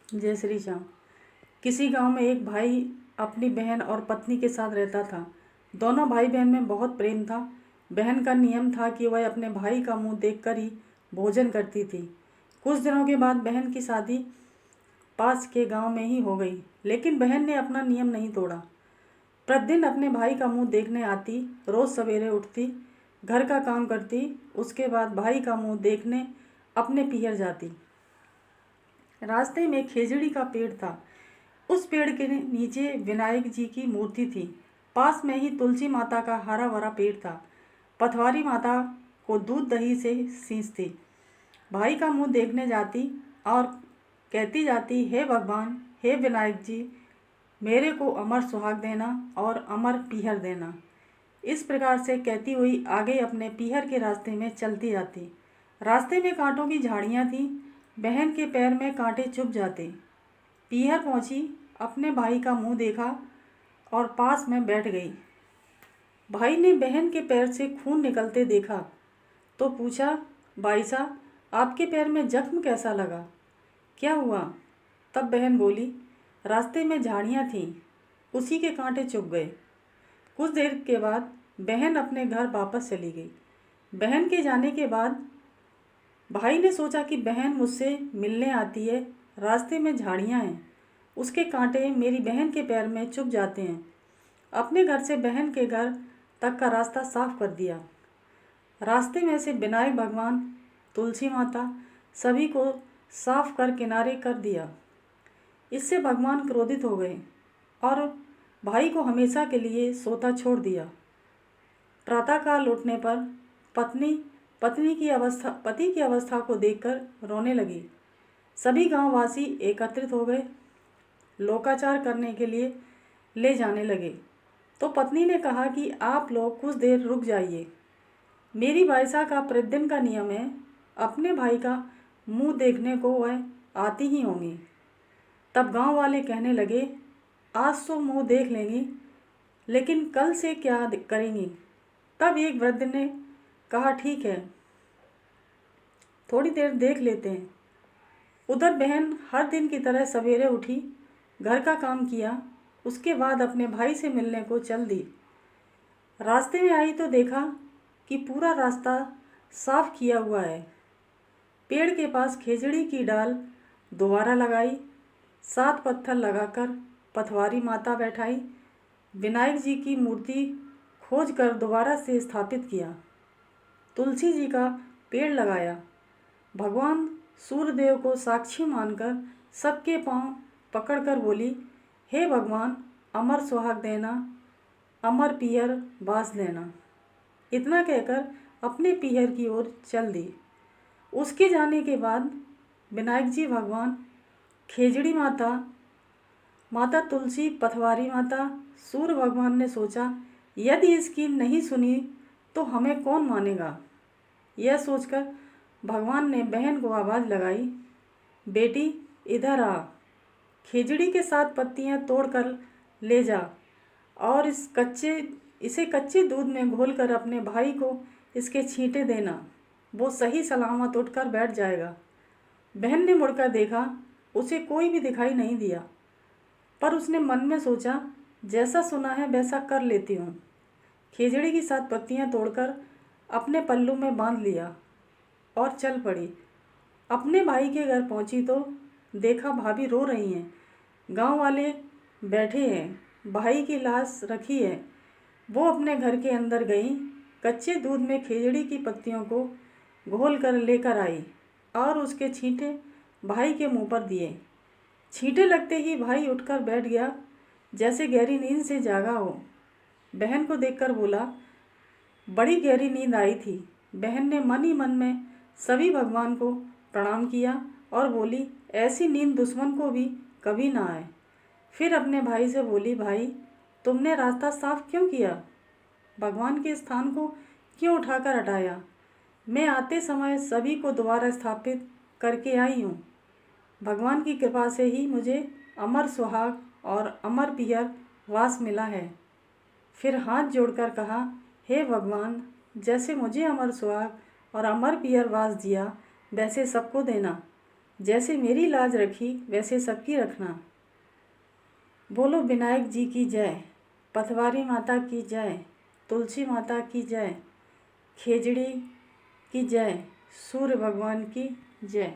जय श्री श्याम। किसी गांव में एक भाई अपनी बहन और पत्नी के साथ रहता था। दोनों भाई बहन में बहुत प्रेम था। बहन का नियम था कि वह अपने भाई का मुंह देखकर ही भोजन करती थी। कुछ दिनों के बाद बहन की शादी पास के गांव में ही हो गई, लेकिन बहन ने अपना नियम नहीं तोड़ा। प्रतिदिन अपने भाई का मुंह देखने आती, रोज़ सवेरे उठती, घर का काम करती, उसके बाद भाई का मुंह देखने अपने पीहर जाती। रास्ते में खेजड़ी का पेड़ था। उस पेड़ के नीचे विनायक जी की मूर्ति थी। पास में ही तुलसी माता का हरा भरा पेड़ था। पथवारी माता को दूध दही से सींचती, भाई का मुंह देखने जाती और कहती जाती, हे भगवान, हे विनायक जी, मेरे को अमर सुहाग देना और अमर पीहर देना। इस प्रकार से कहती हुई आगे अपने पीहर के रास्ते में चलती जाती। रास्ते में कांटों की झाड़ियाँ थीं। बहन के पैर में कांटे चुभ जाते। पीहर पहुंची, अपने भाई का मुंह देखा और पास में बैठ गई। भाई ने बहन के पैर से खून निकलते देखा तो पूछा, भाई साहब, आपके पैर में जख्म कैसा लगा? क्या हुआ? तब बहन बोली, रास्ते में झाड़ियाँ थीं, उसी के कांटे चुभ गए। कुछ देर के बाद बहन अपने घर वापस चली गई। बहन के जाने के बाद भाई ने सोचा कि बहन मुझसे मिलने आती है, रास्ते में झाड़ियाँ हैं, उसके कांटे मेरी बहन के पैर में चुभ जाते हैं। अपने घर से बहन के घर तक का रास्ता साफ कर दिया। रास्ते में से विनायक भगवान, तुलसी माता, सभी को साफ कर किनारे कर दिया। इससे भगवान क्रोधित हो गए और भाई को हमेशा के लिए सोता छोड़ दिया। प्रातःकाल उठने पर पति की अवस्था को देखकर रोने लगी। सभी गांववासी एकत्रित हो गए, लोकाचार करने के लिए ले जाने लगे। तो पत्नी ने कहा कि आप लोग कुछ देर रुक जाइए, मेरी बाइसा का प्रतिदिन का नियम है, अपने भाई का मुंह देखने को वह आती ही होंगी। तब गांव वाले कहने लगे, आज तो मुंह देख लेंगी, लेकिन कल से क्या करेंगी? तब एक वृद्ध ने कहा, ठीक है, थोड़ी देर देख लेते हैं। उधर बहन हर दिन की तरह सवेरे उठी, घर का काम किया, उसके बाद अपने भाई से मिलने को चल दी। रास्ते में आई तो देखा कि पूरा रास्ता साफ किया हुआ है। पेड़ के पास खेजड़ी की डाल दोबारा लगाई, 7 पत्थर लगाकर पथवारी माता बैठाई, विनायक जी की मूर्ति खोज कर दोबारा से स्थापित किया, तुलसी जी का पेड़ लगाया, भगवान सूर्यदेव को साक्षी मानकर सबके पांव पकड़कर बोली, हे भगवान, अमर सुहाग देना, अमर पीहर बास देना। इतना कहकर अपने पीहर की ओर चल दी। उसके जाने के बाद विनायक जी भगवान, खेजड़ी माता, माता तुलसी, पथवारी माता, सूर्य भगवान ने सोचा, यदि इसकी नहीं सुनी तो हमें कौन मानेगा। यह सोचकर भगवान ने बहन को आवाज़ लगाई, बेटी इधर आ, खेजड़ी के 7 पत्तियां तोड़कर ले जा और इसे कच्चे दूध में घोलकर अपने भाई को इसके छींटे देना, वो सही सलामत उठकर बैठ जाएगा। बहन ने मुड़कर देखा, उसे कोई भी दिखाई नहीं दिया, पर उसने मन में सोचा, जैसा सुना है वैसा कर लेती हूँ। खेजड़ी की 7 पत्तियां तोड़कर अपने पल्लू में बांध लिया और चल पड़ी। अपने भाई के घर पहुंची तो देखा भाभी रो रही हैं, गांव वाले बैठे हैं, भाई की लाश रखी है। वो अपने घर के अंदर गई, कच्चे दूध में खेजड़ी की पत्तियों को घोल कर लेकर आई और उसके छींटे भाई के मुंह पर दिए। छींटे लगते ही भाई उठकर बैठ गया, जैसे गहरी नींद से जागा हो। बहन को देखकर बोला, बड़ी गहरी नींद आई थी। बहन ने मन ही मन में सभी भगवान को प्रणाम किया और बोली, ऐसी नींद दुश्मन को भी कभी ना आए। फिर अपने भाई से बोली, भाई, तुमने रास्ता साफ क्यों किया? भगवान के स्थान को क्यों उठाकर हटाया? मैं आते समय सभी को दोबारा स्थापित करके आई हूँ। भगवान की कृपा से ही मुझे अमर सुहाग और अमर पीहर वास मिला है। फिर हाथ जोड़कर कहा, हे भगवान, जैसे मुझे अमर सुहाग और अमर पीहर वास दिया, वैसे सबको देना। जैसे मेरी लाज रखी वैसे सबकी रखना। बोलो विनायक जी की जय, पथवारी माता की जय, तुलसी माता की जय, खेजड़ी की जय, सूर्य भगवान की जय।